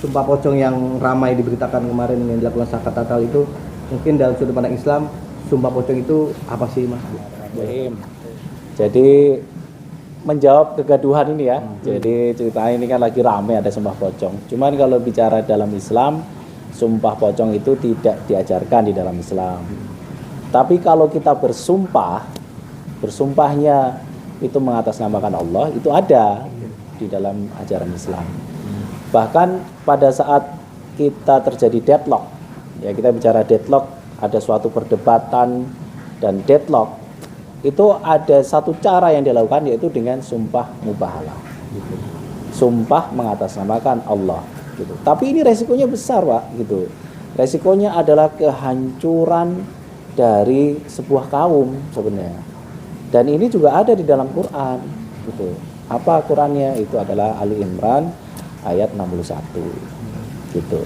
sumpah pocong yang ramai diberitakan kemarin yang dilakukan zakat tatal itu, mungkin dalam sudut pandang Islam sumpah pocong itu apa sih Mas? Jadi menjawab kegaduhan ini ya. Jadi ceritanya ini kan lagi ramai ada sumpah pocong. Cuman kalau bicara dalam Islam, sumpah pocong itu tidak diajarkan di dalam Islam. Tapi kalau kita bersumpahnya itu mengatasnamakan Allah, itu ada di dalam ajaran Islam. Bahkan pada saat kita terjadi deadlock, ya kita bicara deadlock, ada suatu perdebatan dan deadlock, itu ada satu cara yang dilakukan yaitu dengan sumpah mubahalah. Sumpah mengatasnamakan Allah gitu. Tapi ini resikonya besar, Pak, gitu. Resikonya adalah kehancuran dari sebuah kaum sebenarnya. Dan ini juga ada di dalam Quran gitu. Apa Qurannya? Itu adalah Ali Imran ayat 61 gitu.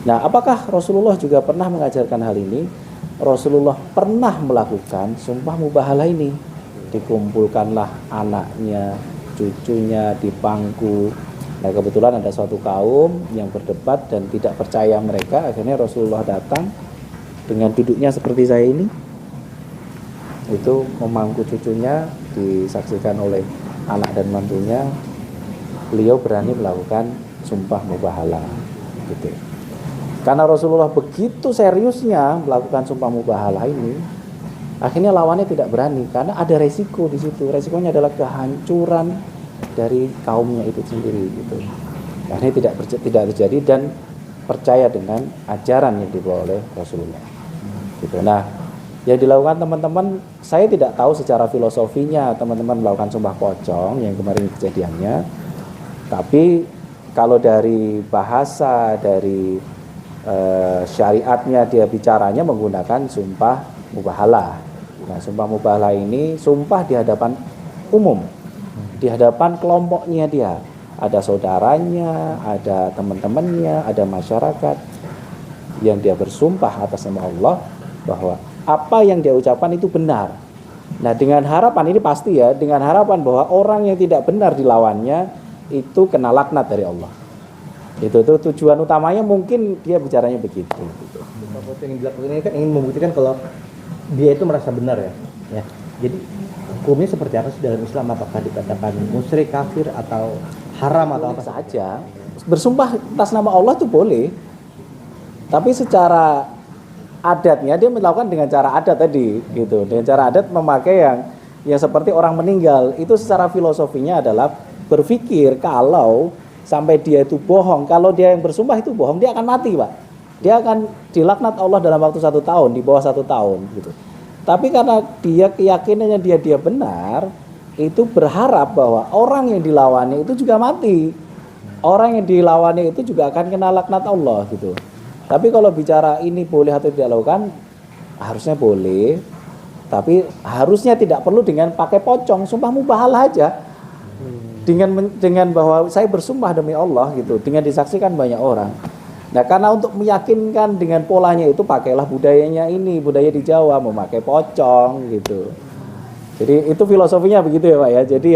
Nah, apakah Rasulullah juga pernah mengajarkan hal ini? Rasulullah pernah melakukan sumpah mubahalah ini. Dikumpulkanlah anaknya, cucunya di pangku. Nah, kebetulan ada suatu kaum yang berdebat dan tidak percaya mereka. Akhirnya Rasulullah datang dengan duduknya seperti saya ini. Itu memangku cucunya, disaksikan oleh anak dan mantunya. Beliau berani melakukan sumpah mubahalah gitu. Karena Rasulullah begitu seriusnya melakukan sumpah mubahalah ini, akhirnya lawannya tidak berani karena ada resiko di situ. Resikonya adalah kehancuran dari kaumnya itu sendiri gitu. Akhirnya tidak terjadi dan percaya dengan ajaran yang dibawa oleh Rasulullah. Gitu. Nah, yang dilakukan teman-teman, saya tidak tahu secara filosofinya teman-teman melakukan sumpah pocong yang kemarin kejadiannya. Tapi kalau dari bahasa, dari syariatnya dia bicaranya menggunakan sumpah mubahalah. Nah, sumpah mubahalah ini sumpah di hadapan umum, di hadapan kelompoknya dia. Ada saudaranya, ada teman-temannya, ada masyarakat yang dia bersumpah atas nama Allah bahwa apa yang dia ucapkan itu benar. Nah, dengan harapan ini pasti ya, dengan harapan bahwa orang yang tidak benar dilawannya itu kena laknat dari Allah. Itu tujuan utamanya, mungkin dia bicaranya begitu. Sumpah pocong yang dilakukan ini kan ingin membuktikan kalau dia itu merasa benar ya. Jadi hukumnya seperti apa sih dalam Islam? Apakah dikatakan musyrik, kafir, atau haram atau apa saja? Bersumpah atas nama Allah itu boleh. Tapi secara adatnya dia melakukan dengan cara adat tadi gitu. Dengan cara adat memakai yang seperti orang meninggal. Itu secara filosofinya adalah berpikir kalau sampai dia itu bohong, kalau dia yang bersumpah itu bohong, dia akan mati, Pak. Dia akan dilaknat Allah dalam waktu 1 tahun, di bawah 1 tahun gitu. Tapi karena dia keyakinannya dia benar, itu berharap bahwa orang yang dilawannya itu juga mati. Orang yang dilawannya itu juga akan kena laknat Allah gitu. Tapi kalau bicara ini boleh atau tidak lakukan, harusnya boleh. Tapi harusnya tidak perlu dengan pakai pocong, sumpah mubahalah aja. Dengan bahwa saya bersumpah demi Allah gitu, dengan disaksikan banyak orang. Nah, karena untuk meyakinkan dengan polanya itu pakailah budayanya ini, budaya di Jawa memakai pocong gitu. Jadi itu filosofinya begitu ya, Pak ya. Jadi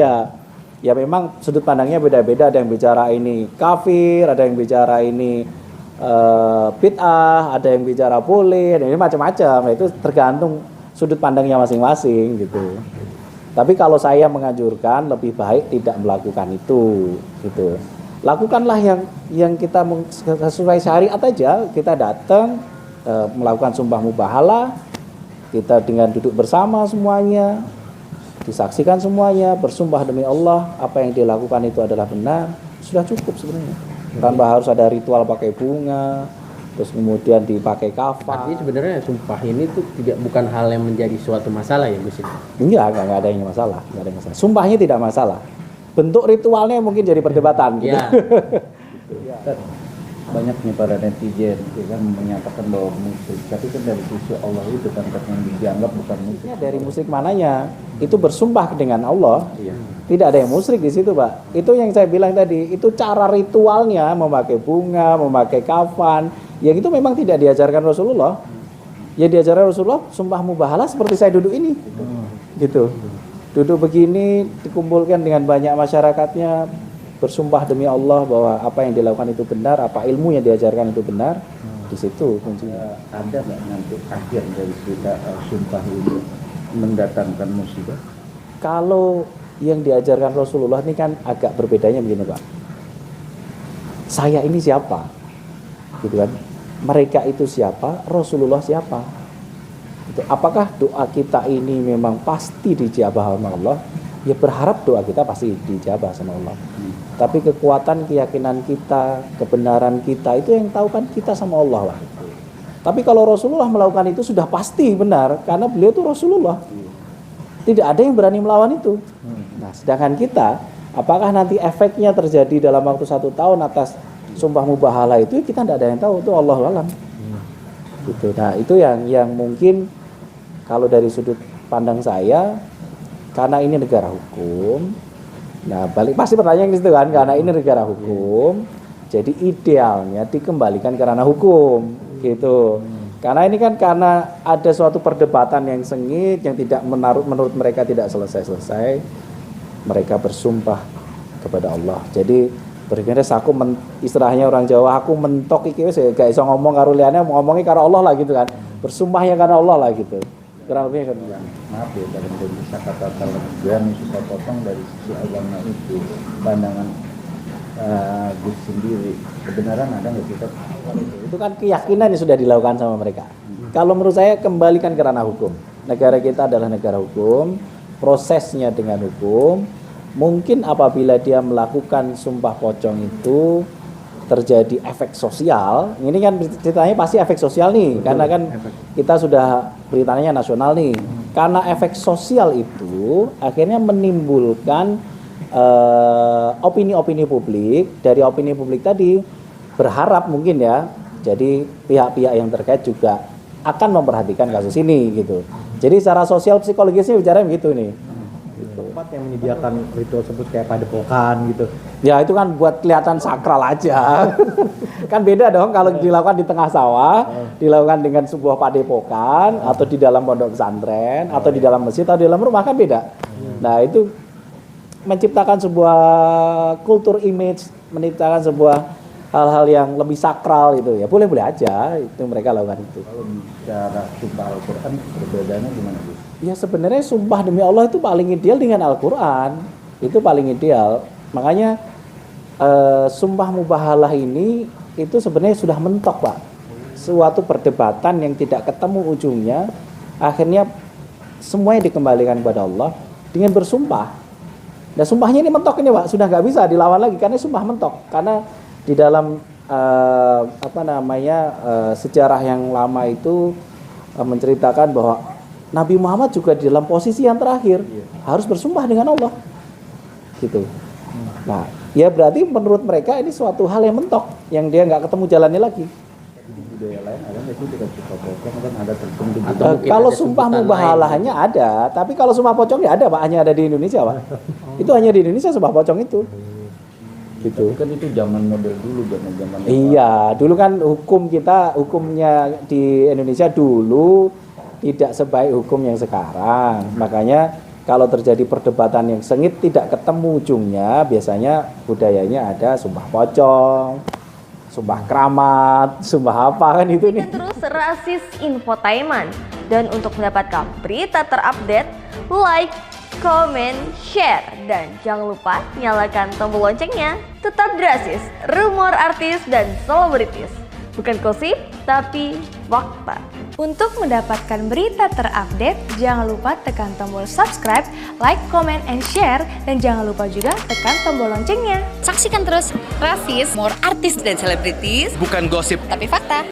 ya memang sudut pandangnya beda-beda, ada yang bicara ini kafir, ada yang bicara ini bid'ah, ada yang bicara boleh, dan ini macam-macam. Nah, itu tergantung sudut pandangnya masing-masing gitu. Tapi kalau saya menganjurkan lebih baik tidak melakukan itu gitu. Lakukanlah yang kita sesuai syariat aja. Kita datang melakukan sumpah mubahalah, kita dengan duduk bersama semuanya, disaksikan semuanya, bersumpah demi Allah apa yang dilakukan itu adalah benar, sudah cukup sebenarnya. Tanpa harus ada ritual pakai bunga, terus kemudian dipakai kafan. Artinya sebenarnya sumpah ini tuh bukan hal yang menjadi suatu masalah ya, Gus? Enggak ada yang masalah, enggak ada yang masalah. Sumpahnya tidak masalah. Bentuk ritualnya mungkin jadi perdebatan gitu. Ya. Banyaknya para netizen kan menyatakan bahwa musyrik, tapi kan dari sisi Allah itu kan yang dianggap bukan musyrik. Dari musyrik mananya? Itu bersumpah dengan Allah. Iya. Tidak ada yang musyrik di situ, Pak. Itu yang saya bilang tadi, itu cara ritualnya memakai bunga, memakai kafan. Yang itu memang tidak diajarkan Rasulullah. Yang diajarkan Rasulullah sumpah mubahalah seperti saya duduk ini. Gitu. Duduk begini, dikumpulkan dengan banyak masyarakatnya, bersumpah demi Allah bahwa apa yang dilakukan itu benar, apa ilmu yang diajarkan itu benar, di situ kuncinya. Ada nggak nanti akhir dari kita sumpah ini mendatangkan musibah? Kalau yang diajarkan Rasulullah ini kan agak berbedanya begini Pak. Saya ini siapa? Gitu kan. Mereka itu siapa? Rasulullah siapa? Itu. Apakah doa kita ini memang pasti dijabah sama Allah? Ya berharap doa kita pasti dijabah sama Allah. Tapi kekuatan keyakinan kita, kebenaran kita itu yang tahu kan kita sama Allah lah. Tapi kalau Rasulullah melakukan itu sudah pasti benar karena beliau itu Rasulullah. Tidak ada yang berani melawan itu. Nah, sedangkan kita, apakah nanti efeknya terjadi dalam waktu 1 tahun atas sumpah mubahalah itu kita tidak ada yang tahu, itu Allahu alam. Gitu. Nah, itu yang mungkin kalau dari sudut pandang saya, karena ini negara hukum. Nah, pasti pertanyaan di situ kan, karena ini negara hukum, jadi idealnya dikembalikan ke ranah hukum, gitu. Karena ini kan karena ada suatu perdebatan yang sengit, yang tidak menurut mereka tidak selesai-selesai, mereka bersumpah kepada Allah. Jadi berkira aku istilahnya orang Jawa, aku mentok iki wis gak iso ngomong karo liyane, ngomongnya karo Allah lah gitu kan. Bersumpahnya karena Allah lah gitu. Kurang lebih kan. Maaf ya, dalam bisa kata yang suka potong dari sisi agama itu pandangan Gus sendiri, kebenaran ada nggak kita? Itu kan keyakinan yang sudah dilakukan sama mereka. Kalau menurut saya kembalikan ke ranah hukum. Negara kita adalah negara hukum, prosesnya dengan hukum. Mungkin apabila dia melakukan sumpah pocong itu terjadi efek sosial, ini kan ceritanya pasti efek sosial nih. Betul, karena kan kita sudah beritanya nasional nih. Karena efek sosial itu akhirnya menimbulkan opini-opini publik. Dari opini publik tadi berharap mungkin ya, jadi pihak-pihak yang terkait juga akan memperhatikan kasus ini gitu. Jadi secara sosial psikologisnya bicara begitu nih. Tempat yang menyediakan ritual sebut kayak padepokan gitu. Ya itu kan buat kelihatan sakral aja. Kan beda dong kalau dilakukan di tengah sawah, dilakukan dengan sebuah padepokan atau di dalam pondok pesantren atau di dalam masjid atau di dalam rumah kan beda. Nah, itu menciptakan sebuah kultur image, menciptakan sebuah hal-hal yang lebih sakral itu ya. Boleh-boleh aja itu mereka lakukan itu. Kalau bicara sumpah Al-Qur'an perbedaannya gimana, Bu? Ya sebenarnya sumpah demi Allah itu paling ideal dengan Al-Quran. Itu paling ideal. Makanya sumpah mubahalah ini itu sebenarnya sudah mentok Pak. Suatu perdebatan yang tidak ketemu ujungnya. Akhirnya semuanya dikembalikan kepada Allah dengan bersumpah. Nah sumpahnya ini mentok ini Pak. Sudah nggak bisa dilawan lagi karena sumpah mentok. Karena di dalam sejarah yang lama itu menceritakan bahwa Nabi Muhammad juga di dalam posisi yang terakhir harus bersumpah dengan Allah, gitu. Nah, ya berarti menurut mereka ini suatu hal yang mentok, yang dia nggak ketemu jalannya lagi. Di budaya lain ada nggak sih kita sumpah pocong kan ada tertentu. Kalau sumpah mubahalahnya ada, tapi kalau sumpah pocong ya ada Pak, hanya ada di Indonesia Pak. Itu hanya di Indonesia sumpah pocong itu. Gitu. Tapi kan itu zaman model dulu, zaman. Iya, dulu kan hukumnya di Indonesia dulu tidak sebaik hukum yang sekarang. Makanya kalau terjadi perdebatan yang sengit tidak ketemu ujungnya, biasanya budayanya ada sumpah pocong, sumpah keramat, sumpah apa kan itu nih. Terus Rasis Infotainment. Dan untuk mendapatkan berita terupdate, like, comment, share, dan jangan lupa nyalakan tombol loncengnya. Tetap Drasis, rumor artis dan selebritis. Bukan gosip, tapi fakta. Untuk mendapatkan berita terupdate, jangan lupa tekan tombol subscribe, like, comment, and share, dan jangan lupa juga tekan tombol loncengnya. Saksikan terus Rasis, more artis dan selebritis. Bukan gosip, tapi fakta.